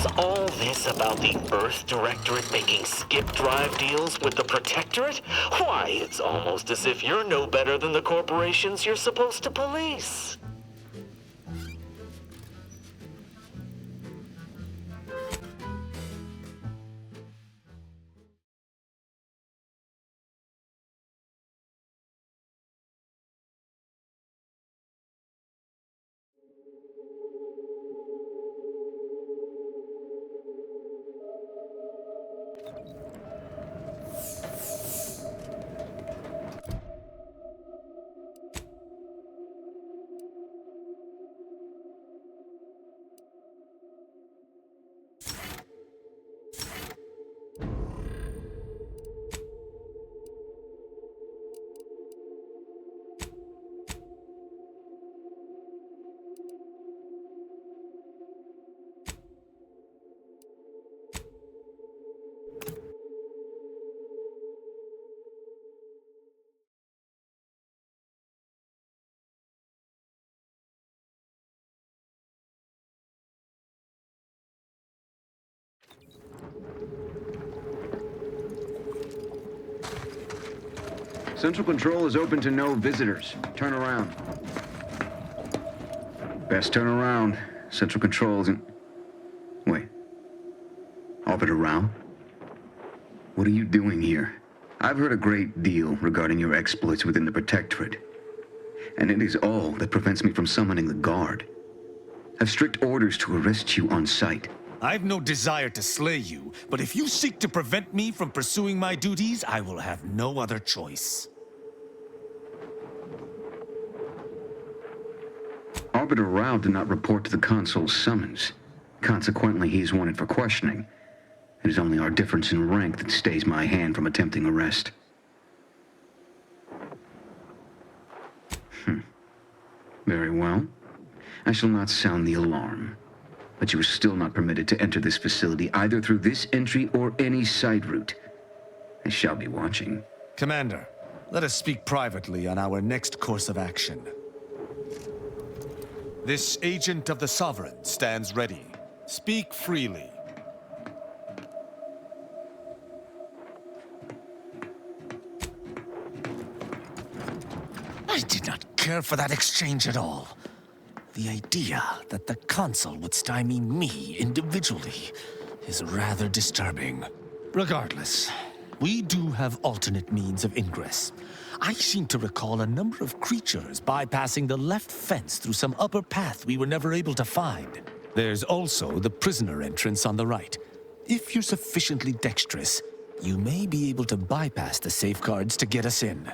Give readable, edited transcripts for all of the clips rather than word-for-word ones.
What's all this about the Earth Directorate making skip drive deals with the Protectorate? Why, it's almost as if you're no better than the corporations you're supposed to police. Central Control is open to no visitors. Turn around. Best turn around. Central Control isn't... Wait. Orbiter Rao? What are you doing here? I've heard a great deal regarding your exploits within the Protectorate. And it is all that prevents me from summoning the Guard. I've strict orders to arrest you on sight. I've no desire to slay you, but if you seek to prevent me from pursuing my duties, I will have no other choice. Arbiter Rao did not report to the Consul's summons. Consequently, he is wanted for questioning. It is only our difference in rank that stays my hand from attempting arrest. Very well. I shall not sound the alarm. But you are still not permitted to enter this facility either through this entry or any side route. I shall be watching. Commander, let us speak privately on our next course of action. This agent of the Sovereign stands ready. Speak freely. I did not care for that exchange at all. The idea that the Consul would stymie me individually is rather disturbing. Regardless, we do have alternate means of ingress. I seem to recall a number of creatures bypassing the left fence through some upper path we were never able to find. There's also the prisoner entrance on the right. If you're sufficiently dexterous, you may be able to bypass the safeguards to get us in.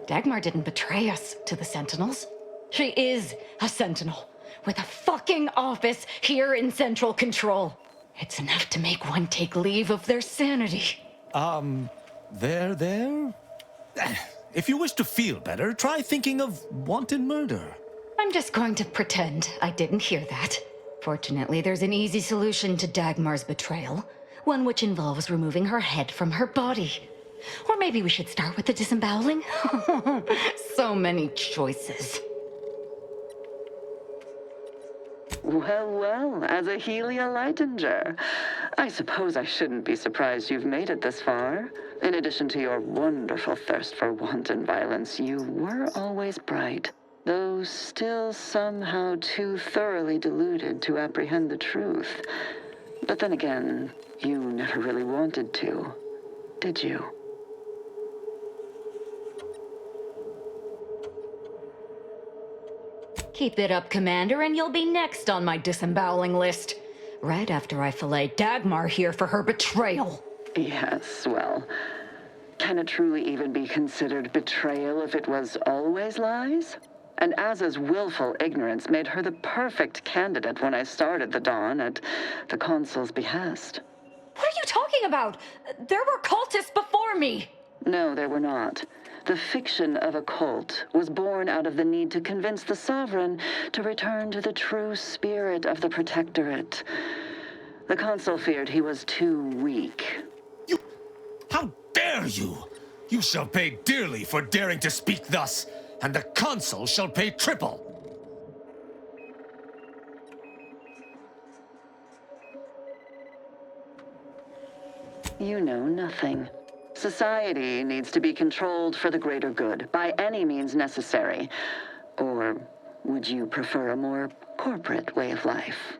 Dagmar didn't betray us to the Sentinels. She is a Sentinel, with a fucking office here in Central Control. It's enough to make one take leave of their sanity. There? If you wish to feel better, try thinking of wanton murder. I'm just going to pretend I didn't hear that. Fortunately, there's an easy solution to Dagmar's betrayal, one which involves removing her head from her body. Or maybe we should start with the disemboweling? So many choices. Well, as a Helia Leitinger, I suppose I shouldn't be surprised you've made it this far. In addition to your wonderful thirst for wanton violence, you were always bright, though still somehow too thoroughly deluded to apprehend the truth. But then again, you never really wanted to, did you? Keep it up, Commander, and you'll be next on my disemboweling list. Right after I fillet Dagmar here for her betrayal. Yes, well, can it truly even be considered betrayal if it was always lies? And Aza's willful ignorance made her the perfect candidate when I started the Dawn at the Consul's behest. What are you talking about? There were cultists before me. No, there were not. The fiction of a cult was born out of the need to convince the Sovereign to return to the true spirit of the Protectorate. The Consul feared he was too weak. You... How dare you? You shall pay dearly for daring to speak thus, and the Consul shall pay triple. You know nothing. Society needs to be controlled for the greater good, by any means necessary. Or would you prefer a more corporate way of life?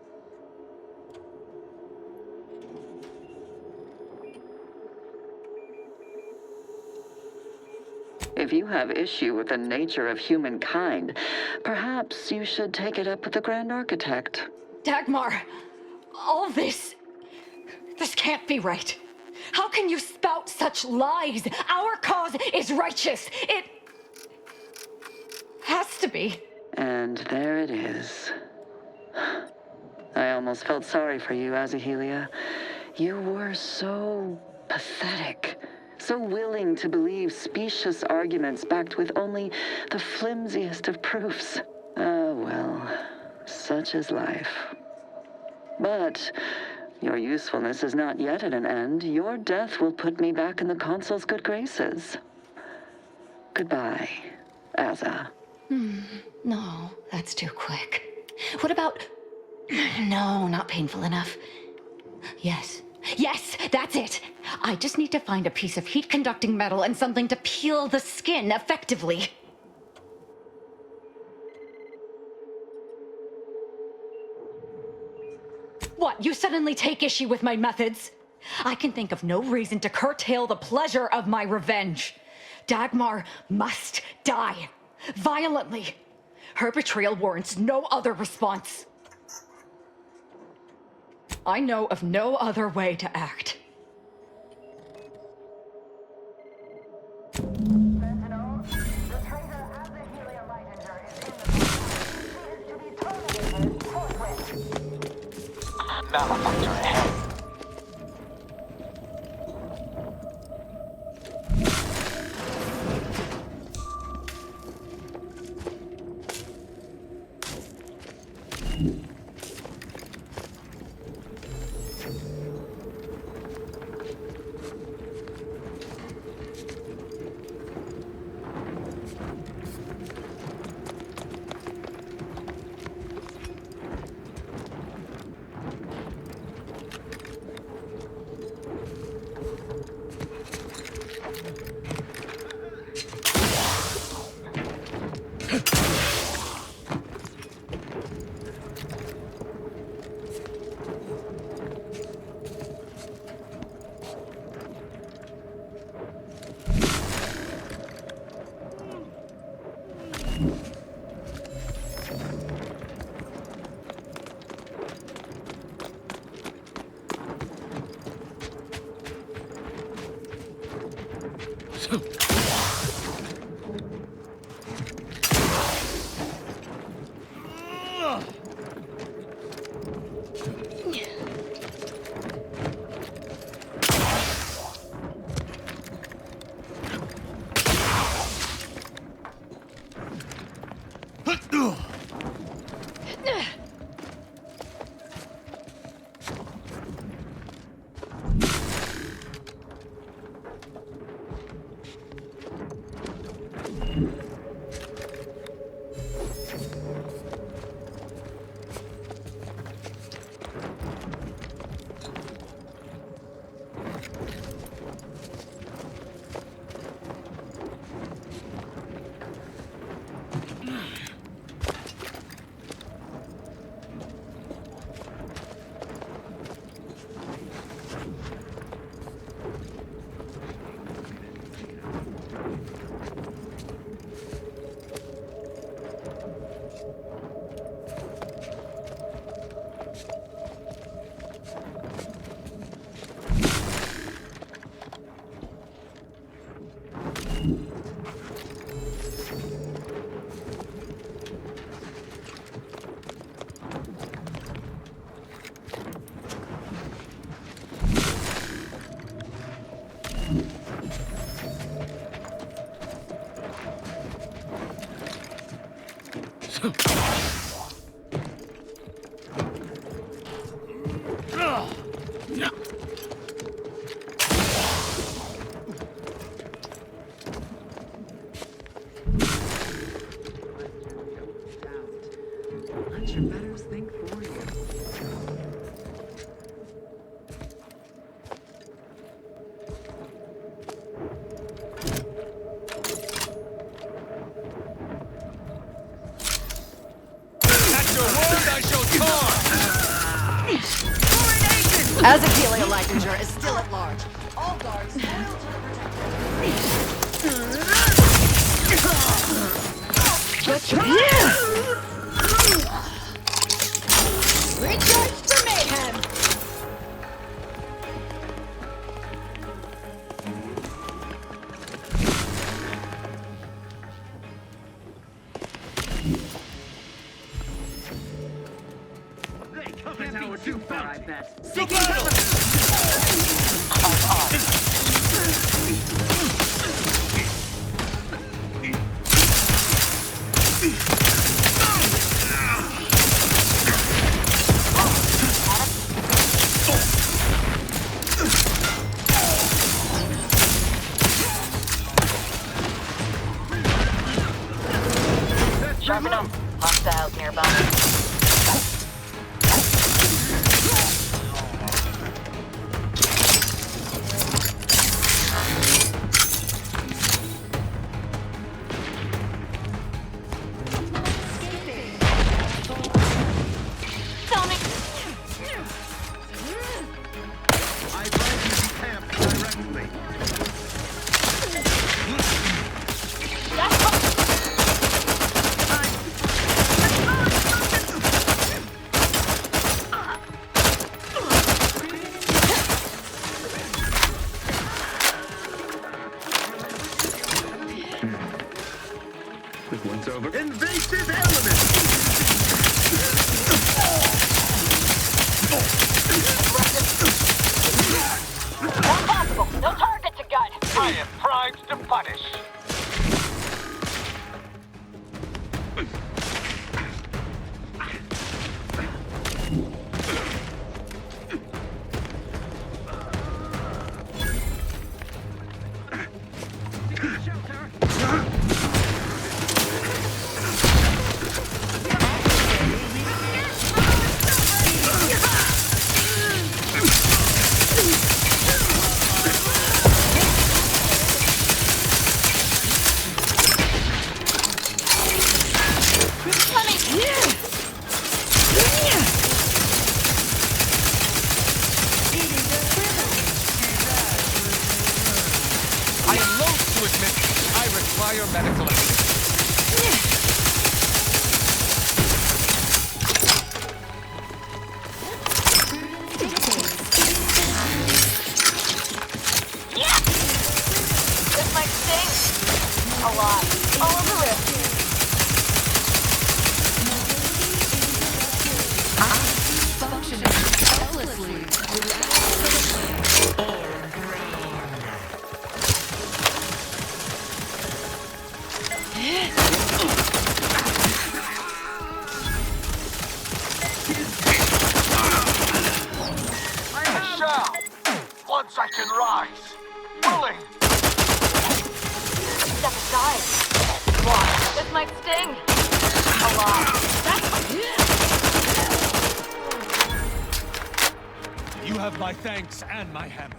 If you have issue with the nature of humankind, perhaps you should take it up with the Grand Architect. Dagmar, all this can't be right. How can you spout such lies? Our cause is righteous. It has to be. And there it is. I almost felt sorry for you, Azahelia. You were so pathetic. So willing to believe specious arguments backed with only the flimsiest of proofs. Ah, well, such is life. But your usefulness is not yet at an end. Your death will put me back in the Consul's good graces. Goodbye, Aza. No, that's too quick. What about... No, not painful enough. Yes, that's it. I just need to find a piece of heat-conducting metal and something to peel the skin effectively. What, you suddenly take issue with my methods? I can think of no reason to curtail the pleasure of my revenge. Dagmar must die. Violently. Her betrayal warrants no other response. I know of no other way to act. Sentinel, the traitor Azahelia Leitinger is in the... She is to be terminated forthwith. Malefactor ahead. Let your betters think for you. At your word, I shall tar! As a Helia Lightinger is still at large, all guards loyal to the We're charged for mayhem! Too far, I bet. To battle! Sharpen them. Hostiles nearby. Once over. Invasive element! Impossible! No target to gut! I am primed to punish. I am loath to admit I require medical assistance. This might sting. A lot. All of the wrist. Functioning effortlessly. I shall. Once I can rise. Willing. Step aside. What? This might sting. A lot. You have my thanks and my hammer.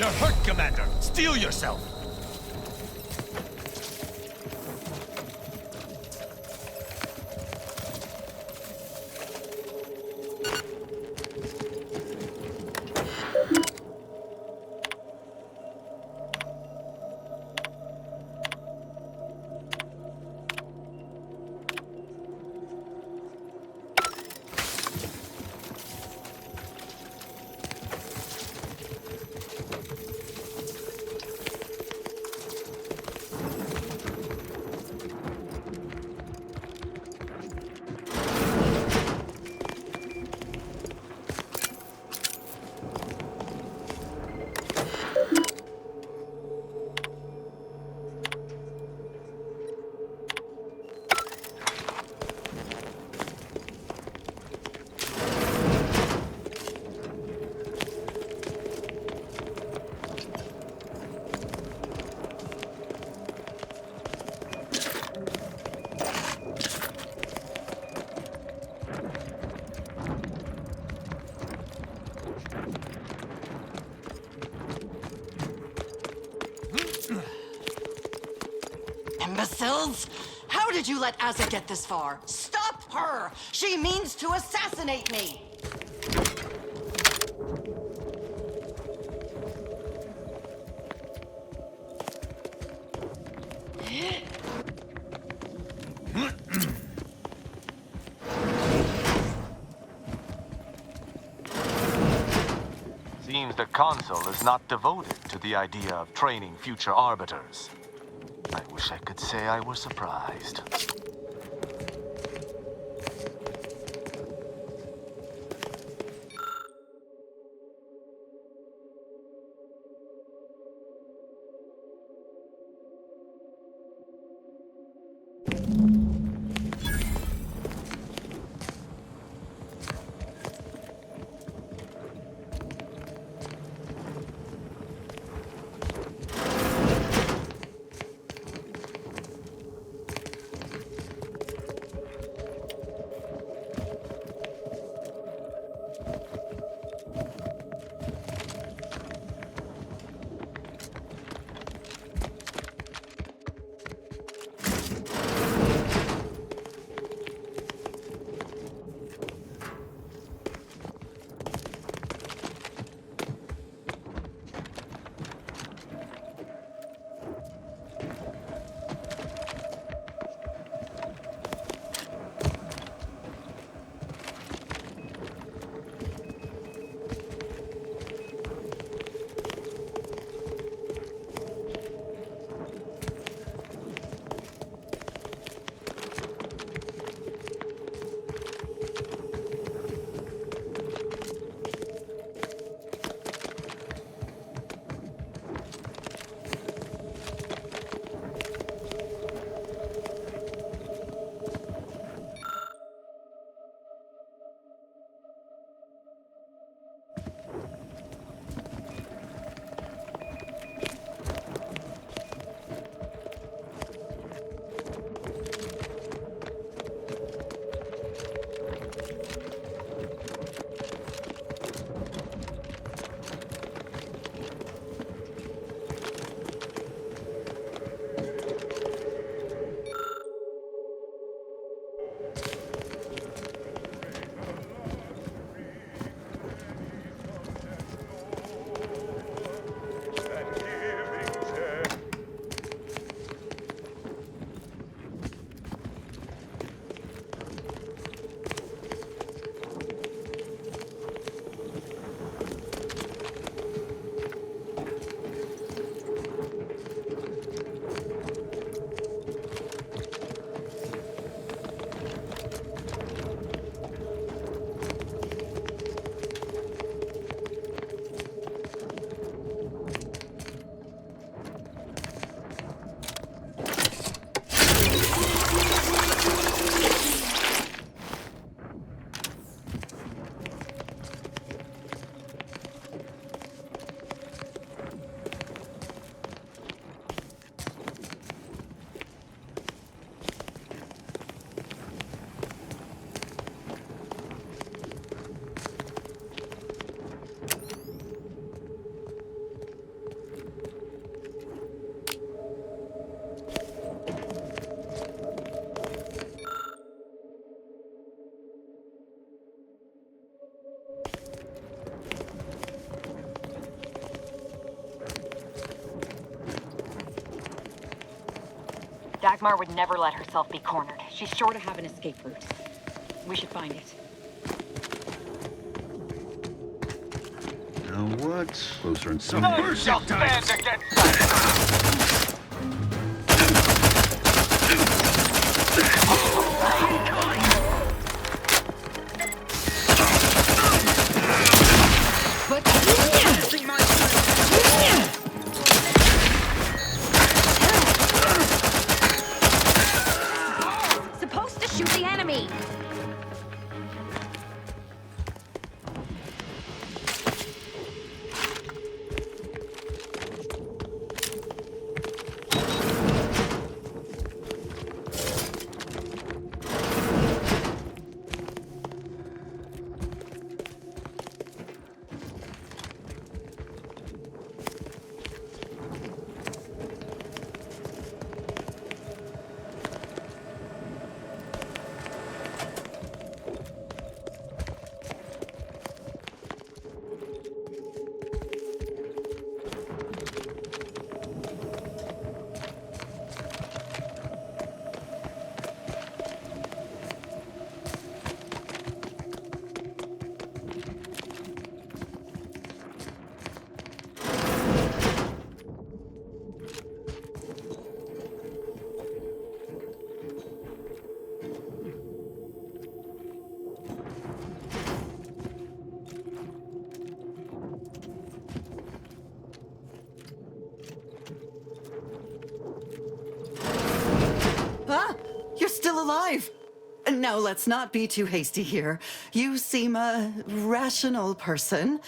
You're hurt, Commander! Steel yourself! Imbeciles! How did you let Asa get this far? Stop her! She means to assassinate me! Seems the Consul is not devoted to the idea of training future arbiters. I wish I could say I were surprised. Dagmar would never let herself be cornered. She's sure to have an escape route. We should find it. Now what? Closer and some No, just stand against that. Supposed to shoot the enemy! You're still alive! Now, let's not be too hasty here. You seem a rational person.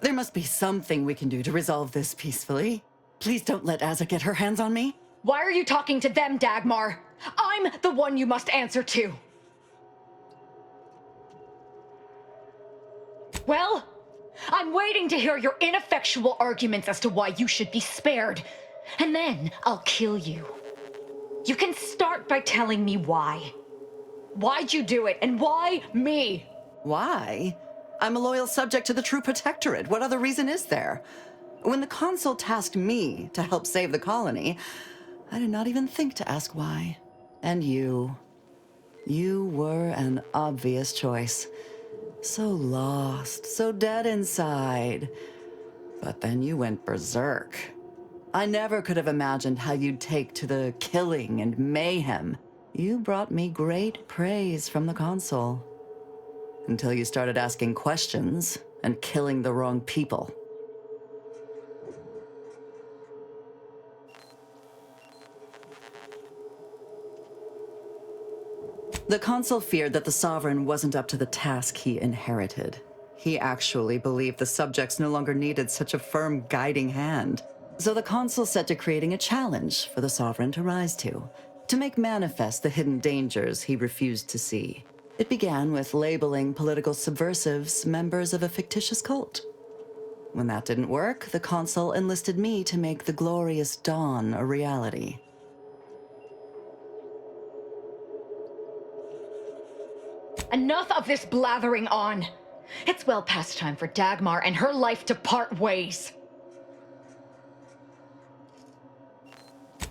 There must be something we can do to resolve this peacefully. Please don't let Asa get her hands on me. Why are you talking to them, Dagmar? I'm the one you must answer to. Well, I'm waiting to hear your ineffectual arguments as to why you should be spared. And then I'll kill you. You can start by telling me why. Why'd you do it, and why me? Why? I'm a loyal subject to the True Protectorate. What other reason is there? When the Consul tasked me to help save the colony, I did not even think to ask why. And you were an obvious choice. So lost, so dead inside. But then you went berserk. I never could have imagined how you'd take to the killing and mayhem. You brought me great praise from the Consul. Until you started asking questions and killing the wrong people. The Consul feared that the Sovereign wasn't up to the task he inherited. He actually believed the subjects no longer needed such a firm guiding hand. So the Consul set to creating a challenge for the Sovereign to rise to make manifest the hidden dangers he refused to see. It began with labeling political subversives members of a fictitious cult. When that didn't work, the Consul enlisted me to make the glorious dawn a reality. Enough of this blathering on. It's well past time for Dagmar and her life to part ways.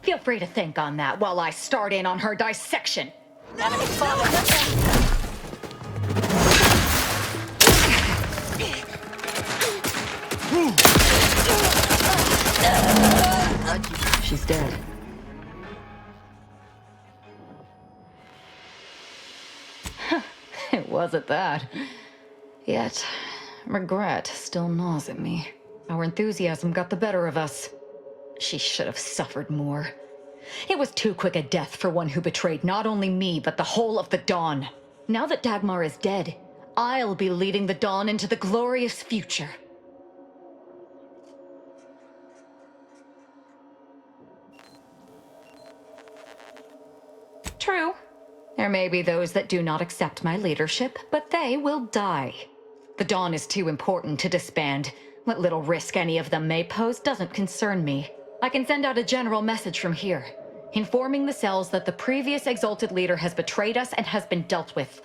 Feel free to think on that while I start in on her dissection. She's dead. It wasn't that. Yet, regret still gnaws at me. Our enthusiasm got the better of us. She should have suffered more. It was too quick a death for one who betrayed not only me, but the whole of the Dawn. Now that Dagmar is dead, I'll be leading the Dawn into the glorious future. True. There may be those that do not accept my leadership, but they will die. The Dawn is too important to disband. What little risk any of them may pose doesn't concern me. I can send out a general message from here, informing the cells that the previous exalted leader has betrayed us and has been dealt with,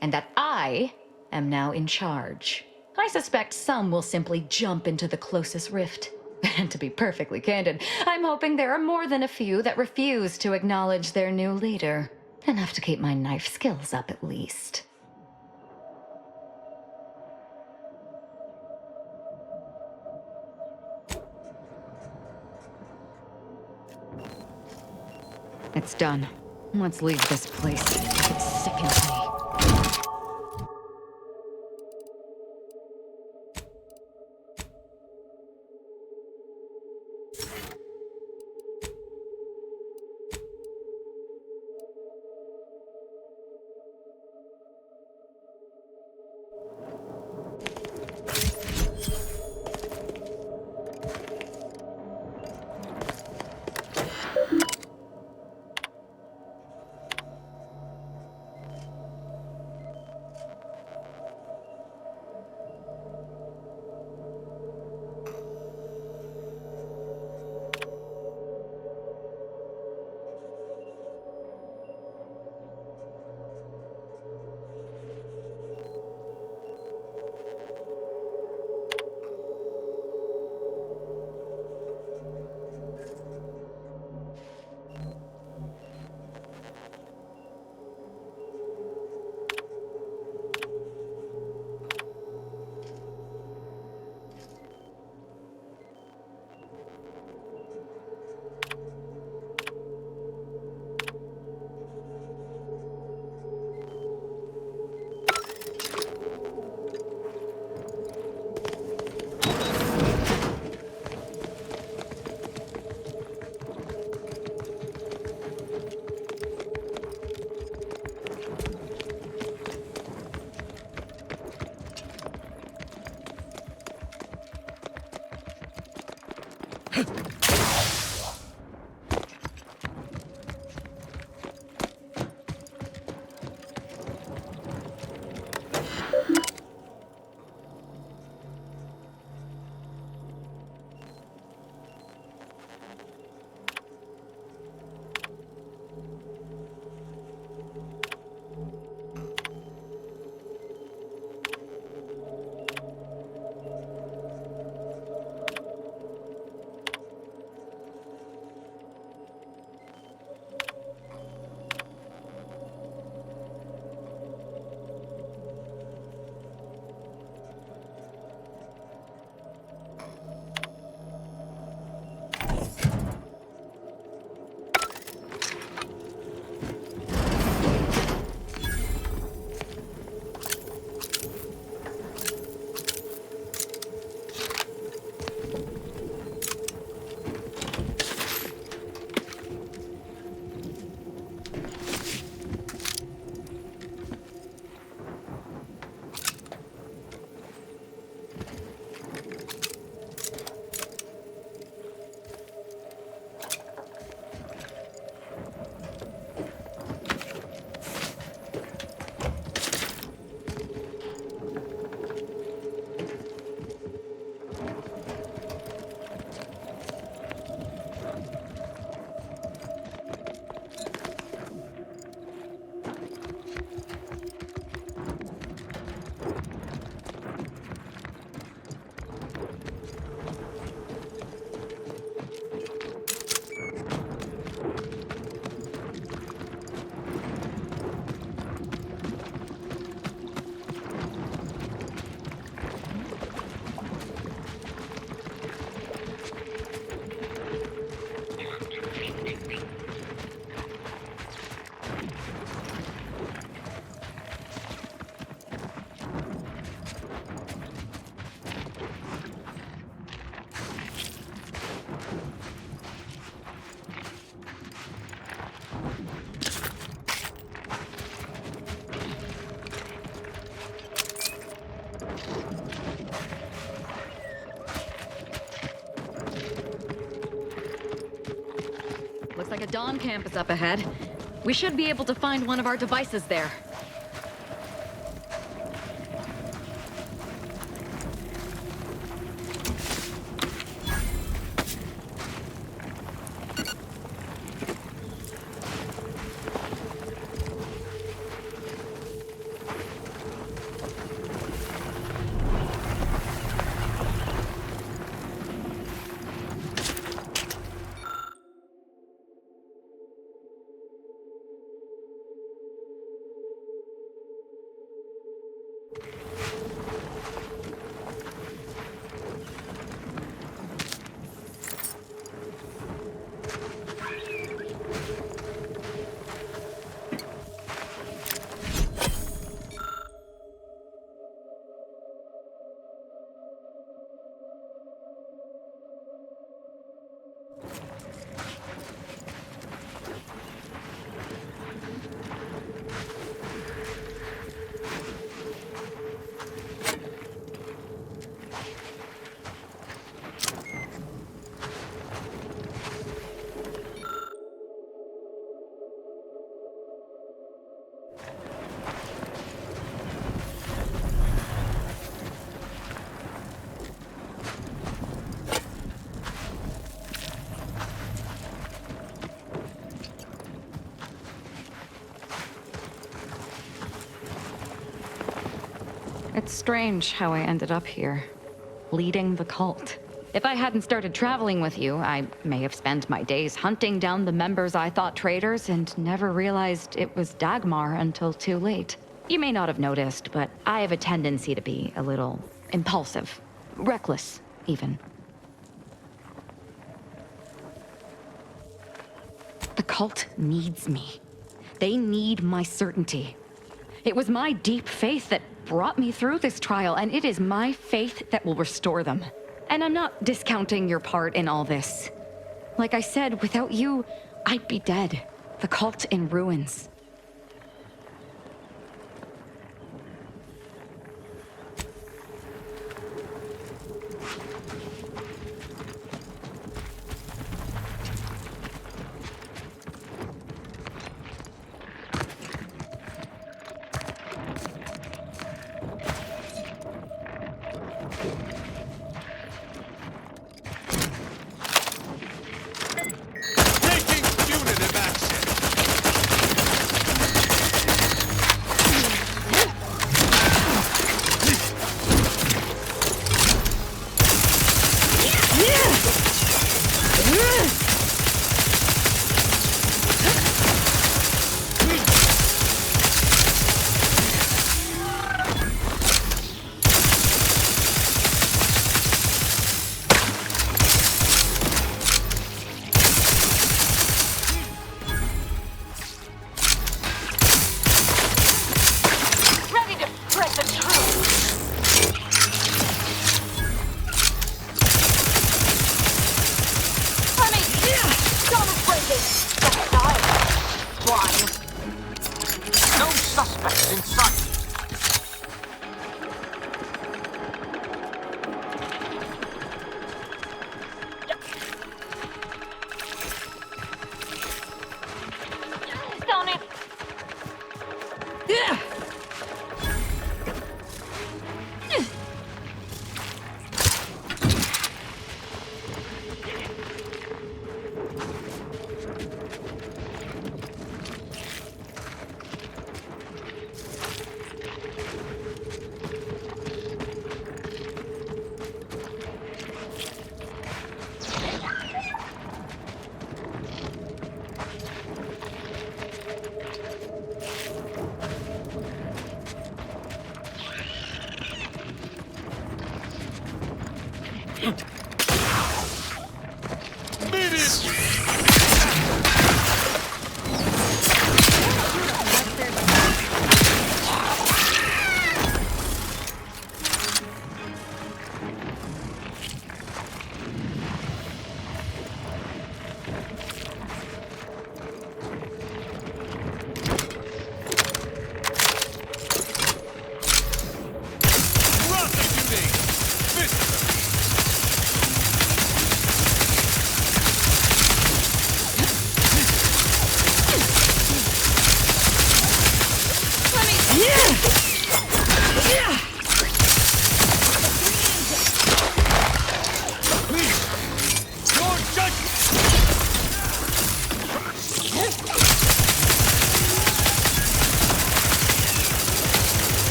and that I am now in charge. I suspect some will simply jump into the closest rift. And to be perfectly candid, I'm hoping there are more than a few that refuse to acknowledge their new leader. Enough to keep my knife skills up, at least. It's done. Let's leave this place. It sickens me. Looks like a Dawn camp is up ahead. We should be able to find one of our devices there. It's strange how I ended up here, leading the cult. If I hadn't started traveling with you, I may have spent my days hunting down the members I thought traitors and never realized it was Dagmar until too late. You may not have noticed, but I have a tendency to be a little impulsive, reckless, even. The cult needs me. They need my certainty. It was my deep faith that brought me through this trial, and it is my faith that will restore them. And I'm not discounting your part in all this. Like I said, without you, I'd be dead. The cult in ruins.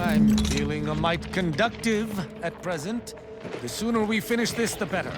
I'm feeling a mite conductive at present. The sooner we finish this, the better.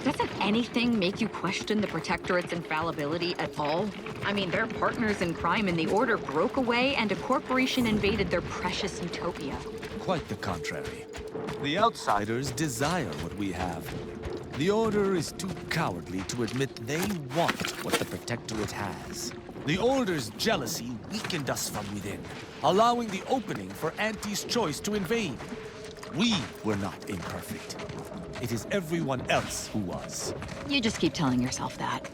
Doesn't anything make you question the Protectorate's infallibility at all? I mean, their partners in crime in the Order broke away and a corporation invaded their precious utopia. Quite the contrary. The outsiders desire what we have. The Order is too cowardly to admit they want what the Protectorate has. The Order's jealousy weakened us from within, allowing the opening for Auntie's choice to invade. We were not imperfect. It is everyone else who was. You just keep telling yourself that.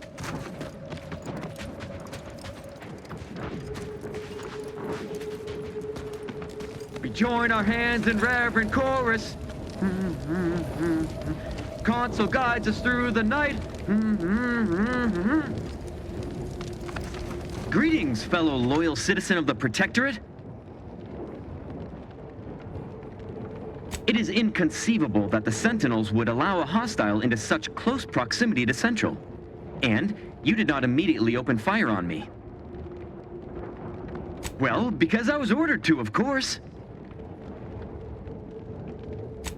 We join our hands in reverent chorus. Console guides us through the night. Greetings, fellow loyal citizen of the Protectorate. It is inconceivable that the Sentinels would allow a hostile into such close proximity to Central. And you did not immediately open fire on me. Well, because I was ordered to, of course.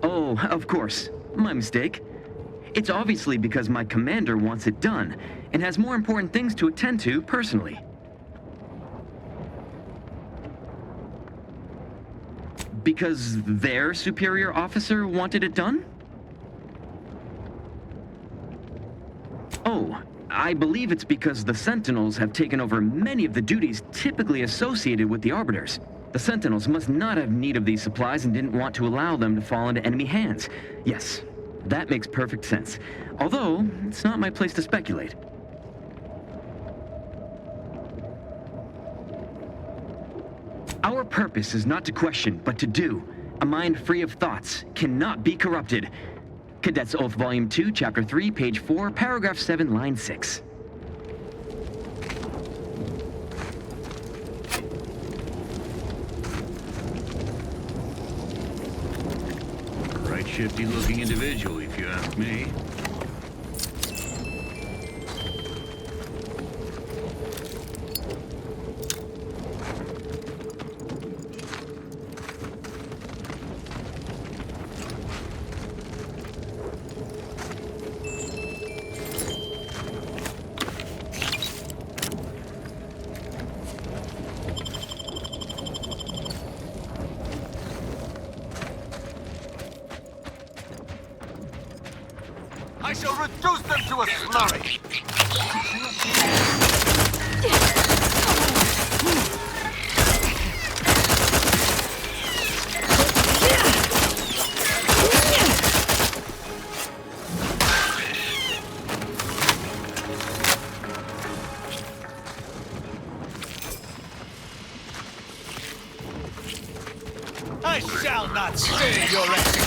Oh, of course. My mistake. It's obviously because my commander wants it done, and has more important things to attend to personally. Because their superior officer wanted it done? Oh, I believe it's because the Sentinels have taken over many of the duties typically associated with the Arbiters. The Sentinels must not have need of these supplies and didn't want to allow them to fall into enemy hands. Yes, that makes perfect sense. Although, it's not my place to speculate. Our purpose is not to question, but to do. A mind free of thoughts cannot be corrupted. Cadets Oath Volume 2, Chapter 3, Page 4, Paragraph 7, Line 6. Right shifty-looking individual, if you ask me. I shall reduce them to a slurry! I shall not stay your execution!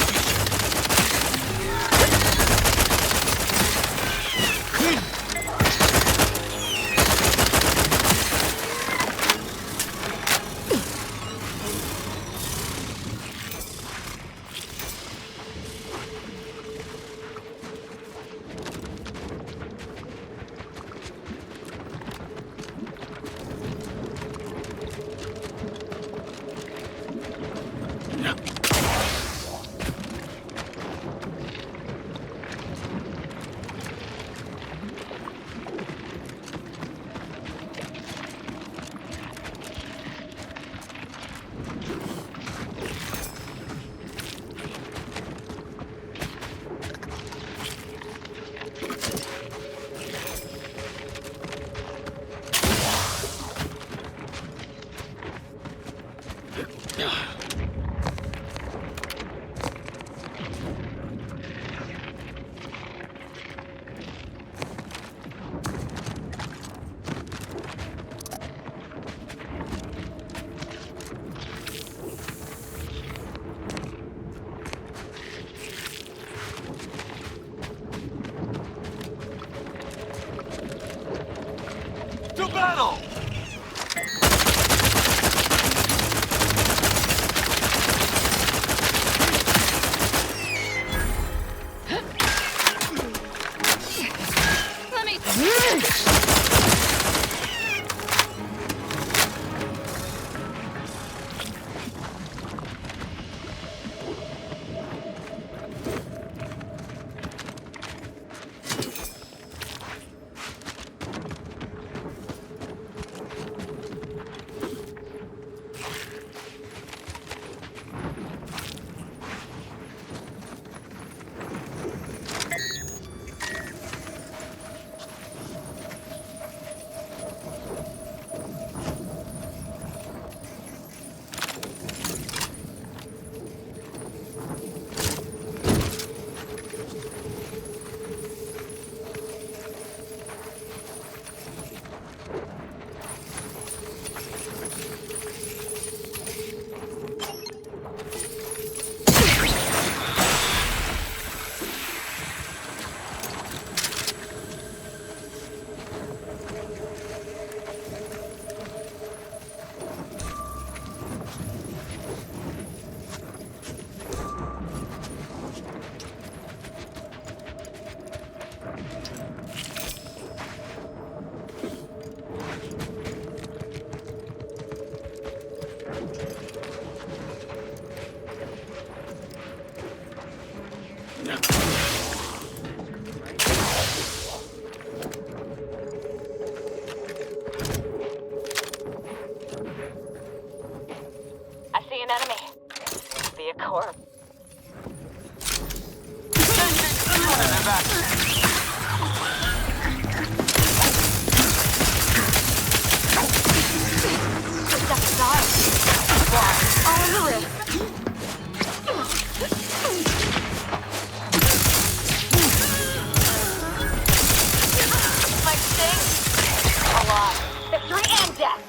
an enemy. Be a corpse. Step aside. All in the wrist. My sting. Alive. Victory and death.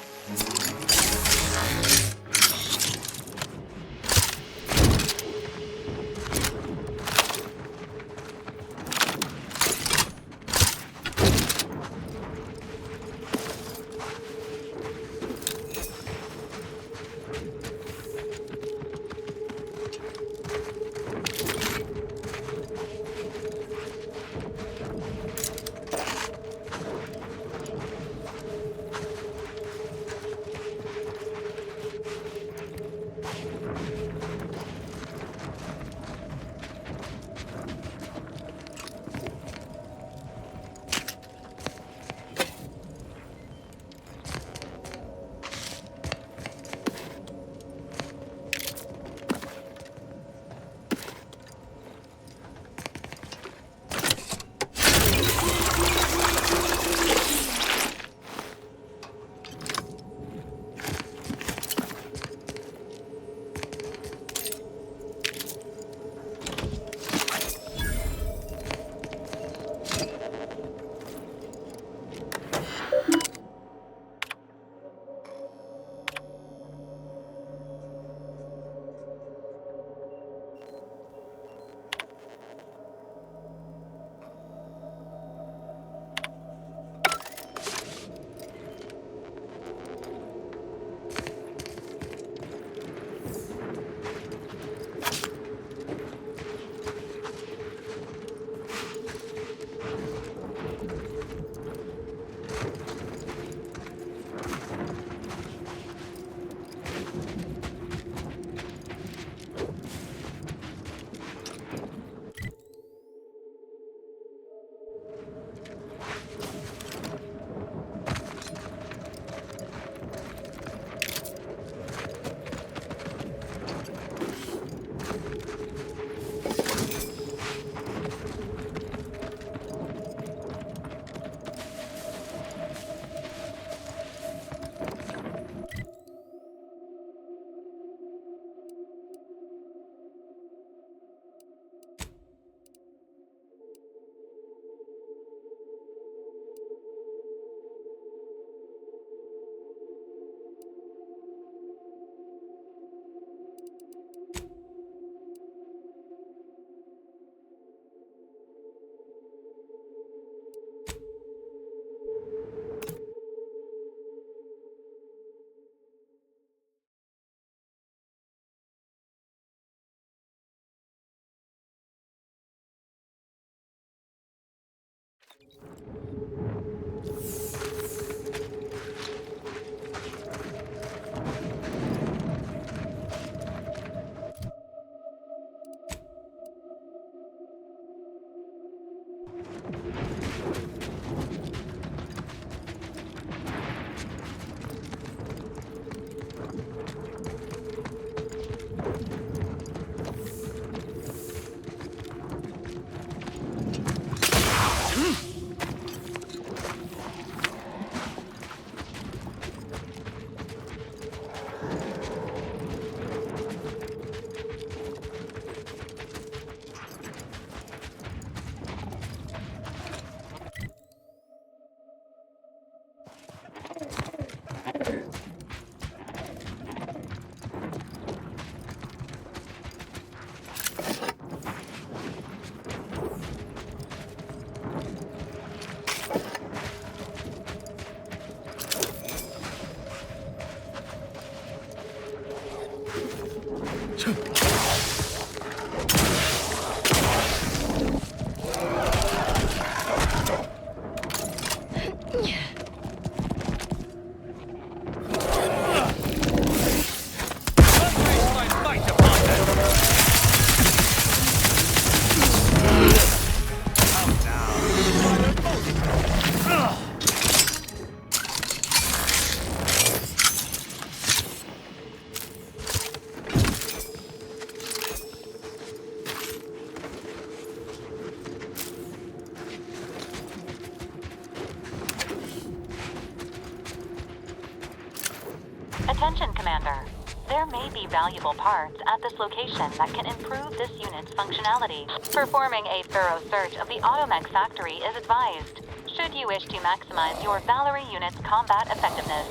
Attention, Commander. There may be valuable parts at this location that can improve this unit's functionality. Performing a thorough search of the automech factory is advised, should you wish to maximize your Valerie unit's combat effectiveness.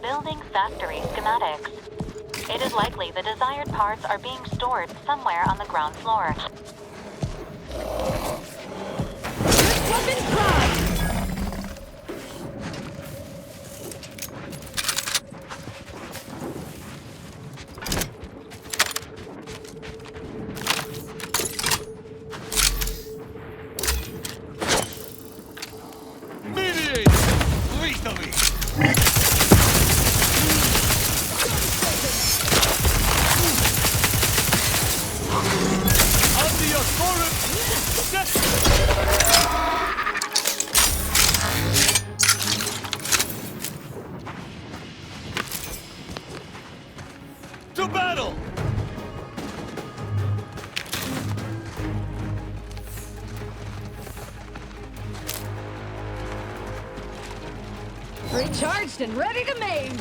Building factory schematics. It is likely the desired parts are being stored somewhere on the ground floor. To battle! Recharged and ready to maim!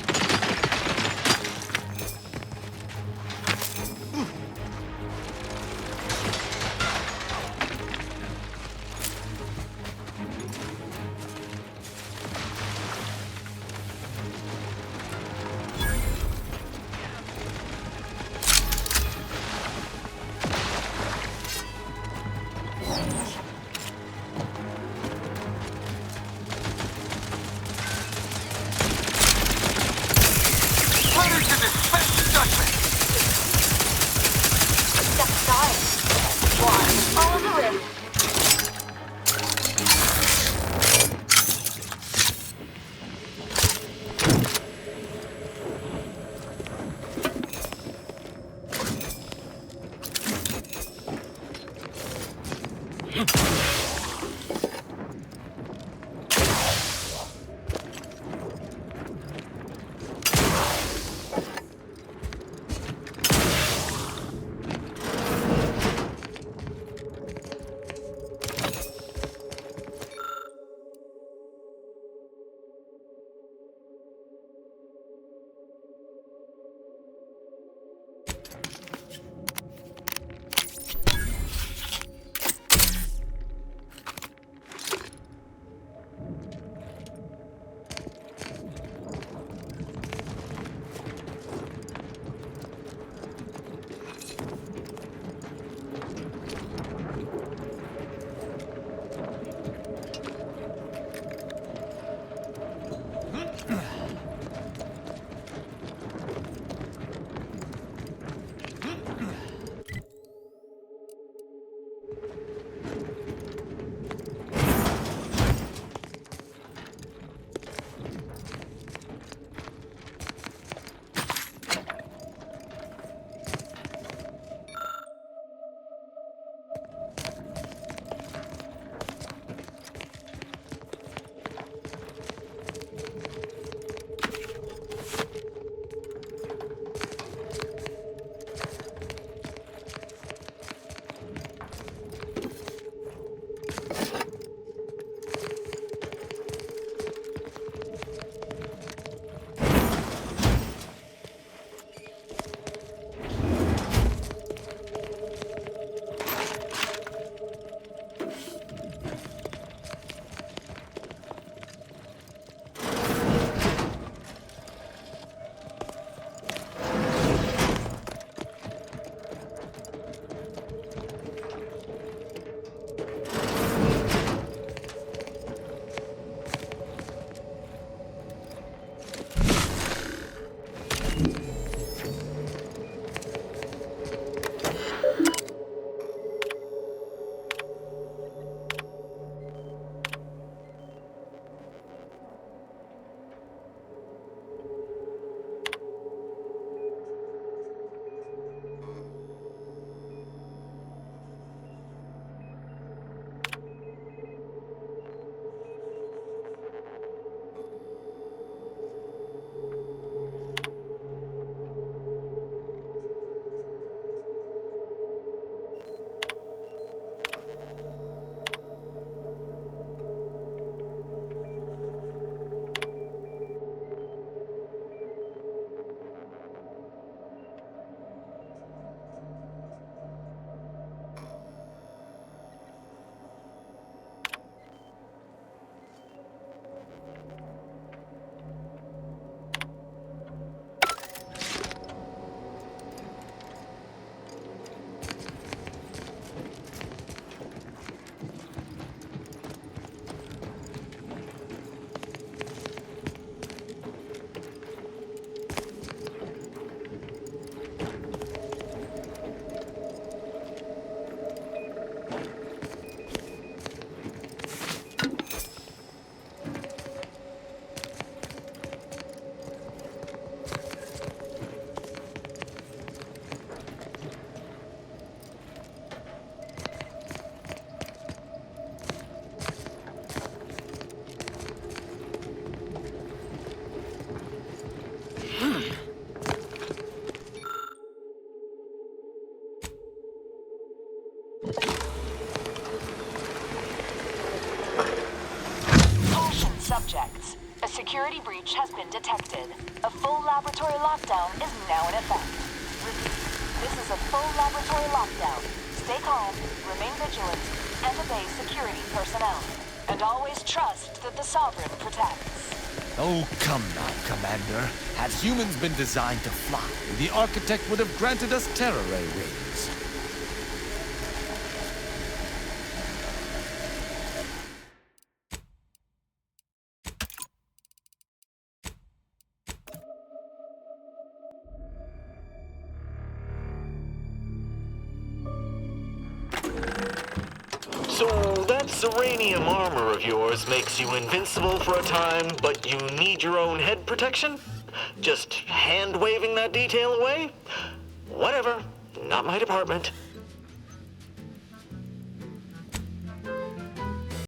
security breach has been detected. A full laboratory lockdown is now in effect. Repeat, this is a full laboratory lockdown. Stay calm, remain vigilant, and obey security personnel. And always trust that the Sovereign protects. Oh, come now, Commander. Had humans been designed to fly, the Architect would have granted us terror ray wings. So that Serenium armor of yours makes you invincible for a time, but you need your own head protection? Just hand-waving that detail away? Whatever. Not my department.